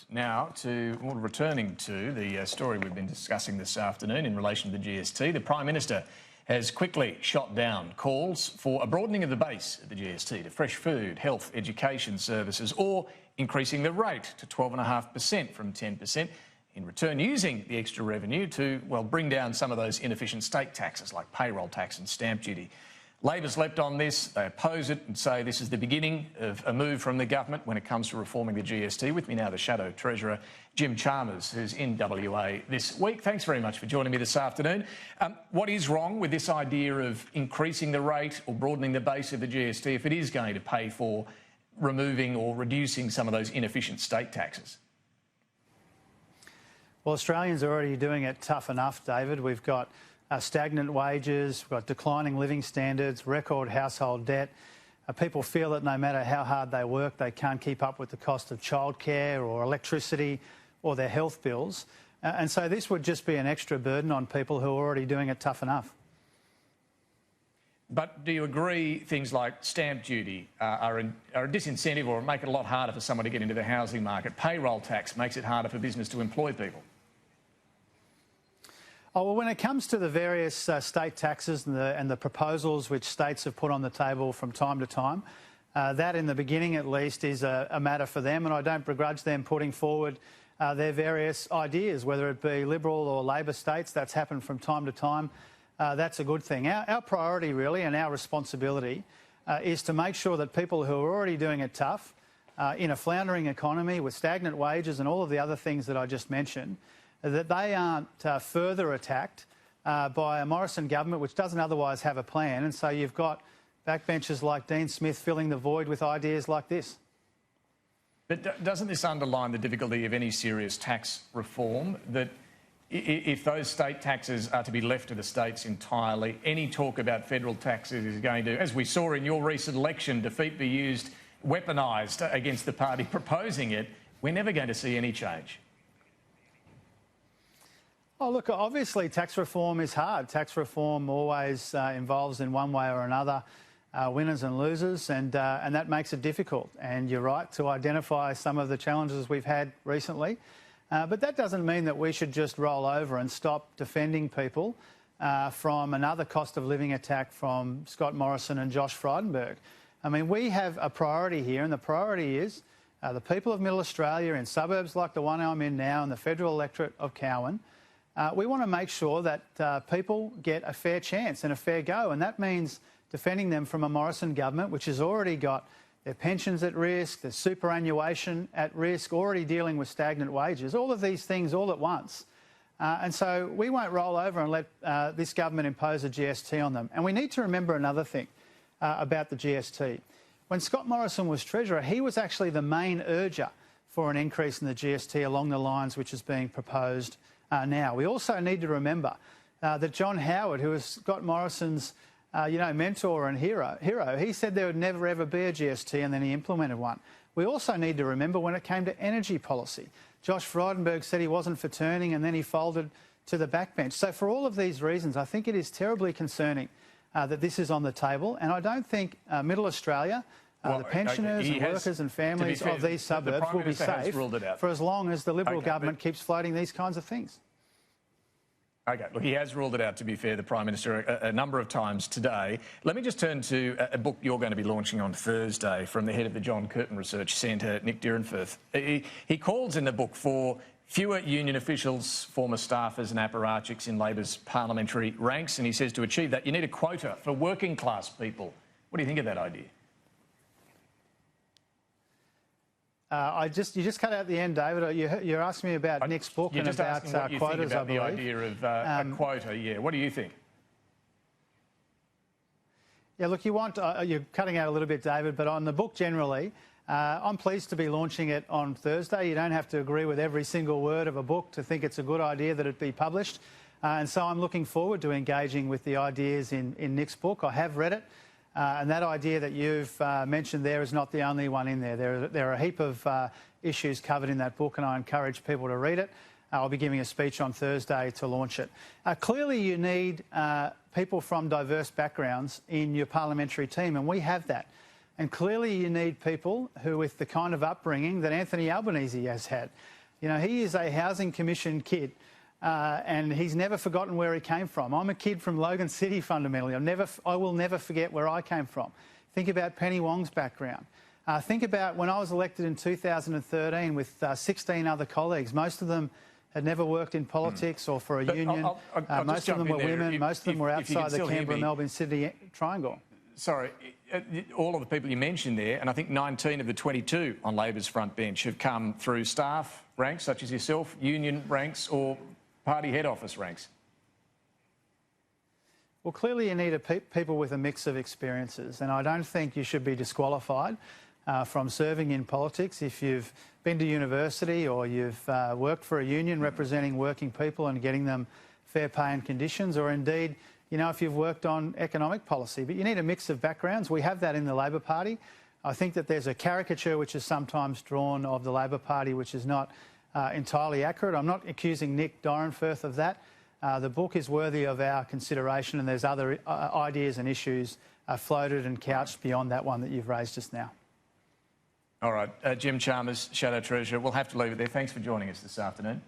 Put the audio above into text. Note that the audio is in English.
now to, well, returning to the story we've been discussing this afternoon in relation to the GST. The Prime Minister has quickly shot down calls for a broadening of the base of the GST to fresh food, health, education services, or increasing the rate to 12.5% from 10%, in return using the extra revenue to, well, bring down some of those inefficient state taxes like payroll tax and stamp duty. Labor's leapt on this. They oppose it and say this is the beginning of a move from the government when it comes to reforming the GST. With me now, the Shadow Treasurer, Jim Chalmers, who's in WA this week. Thanks very much for joining me this afternoon. What is wrong with this idea of increasing the rate or broadening the base of the GST if it is going to pay for removing or reducing some of those inefficient state taxes? Well, Australians are already doing it tough enough, David. We've got stagnant wages, we've got declining living standards, record household debt. People feel that no matter how hard they work, they can't keep up with the cost of childcare or electricity or their health bills. And so this would just be an extra burden on people who are already doing it tough enough. But do you agree things like stamp duty are a disincentive or make it a lot harder for someone to get into the housing market? Payroll tax makes it harder for business to employ people. Oh, well, when it comes to the various state taxes and the proposals which states have put on the table from time to time, that in the beginning at least is a matter for them, and I don't begrudge them putting forward their various ideas, whether it be Liberal or Labor states. That's happened from time to time. That's a good thing. Our priority really and our responsibility is to make sure that people who are already doing it tough in a floundering economy with stagnant wages and all of the other things that I just mentioned, that they aren't further attacked by a Morrison government which doesn't otherwise have a plan. And so you've got backbenchers like Dean Smith filling the void with ideas like this. But doesn't this underline the difficulty of any serious tax reform, that if those state taxes are to be left to the states entirely, any talk about federal taxes is going to, as we saw in your recent election, defeat be used, weaponised against the party proposing it, we're never going to see any change? Oh, look, obviously tax reform is hard. Tax reform always involves in one way or another winners and losers, and that makes it difficult. And you're right to identify some of the challenges we've had recently. But that doesn't mean that we should just roll over and stop defending people from another cost of living attack from Scott Morrison and Josh Frydenberg. I mean, we have a priority here, and the priority is the people of Middle Australia in suburbs like the one I'm in now and the federal electorate of Cowan. We want to make sure that people get a fair chance and a fair go, and that means defending them from a Morrison government which has already got their pensions at risk, their superannuation at risk, already dealing with stagnant wages, all of these things all at once. And so we won't roll over and let this government impose a GST on them. And we need to remember another thing about the GST. When Scott Morrison was Treasurer, he was actually the main urger for an increase in the GST along the lines which is being proposed now. We also need to remember that John Howard, who is Scott Morrison's mentor and hero, he said there would never ever be a GST, and then he implemented one. We also need to remember when it came to energy policy. Josh Frydenberg said he wasn't for turning, and then he folded to the backbench. So for all of these reasons, I think it is terribly concerning that this is on the table, and I don't think Middle Australia, the pensioners and workers and families of these suburbs will be safe for as long as the Liberal government keeps floating these kinds of things. OK, look, he has ruled it out, to be fair, the Prime Minister, a number of times today. Let me just turn to a book you're going to be launching on Thursday from the head of the John Curtin Research Centre, Nick Dierenfurth. He calls in the book for fewer union officials, former staffers and apparatchiks in Labor's parliamentary ranks, and he says to achieve that you need a quota for working class people. What do you think of that idea? You just cut out the end, David. You're asking me about Nick's book and about quotas, I believe. The idea of a quota, yeah. What do you think? Yeah, look, you're cutting out a little bit, David, but on the book generally, I'm pleased to be launching it on Thursday. You don't have to agree with every single word of a book to think it's a good idea that it be published. And so I'm looking forward to engaging with the ideas in Nick's book. I have read it. And that idea that you've mentioned there is not the only one in there. There are a heap of issues covered in that book, and I encourage people to read it. I'll be giving a speech on Thursday to launch it. Clearly, you need people from diverse backgrounds in your parliamentary team, and we have that. And clearly you need people who, with the kind of upbringing that Anthony Albanese has had. You know, he is a Housing Commission kid and he's never forgotten where he came from. I'm a kid from Logan City, fundamentally. I will never forget where I came from. Think about Penny Wong's background. Think about when I was elected in 2013 with 16 other colleagues. Most of them had never worked in politics or for a union. Most of them were women. Most of them were outside the Canberra, Melbourne, Sydney triangle. Sorry, all of the people you mentioned there, and I think 19 of the 22 on Labor's front bench have come through staff ranks such as yourself, union ranks or party head office ranks. Well, clearly you need people with a mix of experiences, and I don't think you should be disqualified from serving in politics if you've been to university or you've worked for a union representing working people and getting them fair pay and conditions, or indeed, you know, if you've worked on economic policy. But you need a mix of backgrounds. We have that in the Labor Party. I think that there's a caricature which is sometimes drawn of the Labor Party which is not entirely accurate. I'm not accusing Nick Dorenforth of that. The book is worthy of our consideration, and there's other ideas and issues floated and couched beyond that one that you've raised just now. All right. Jim Chalmers, Shadow Treasurer, we'll have to leave it there. Thanks for joining us this afternoon.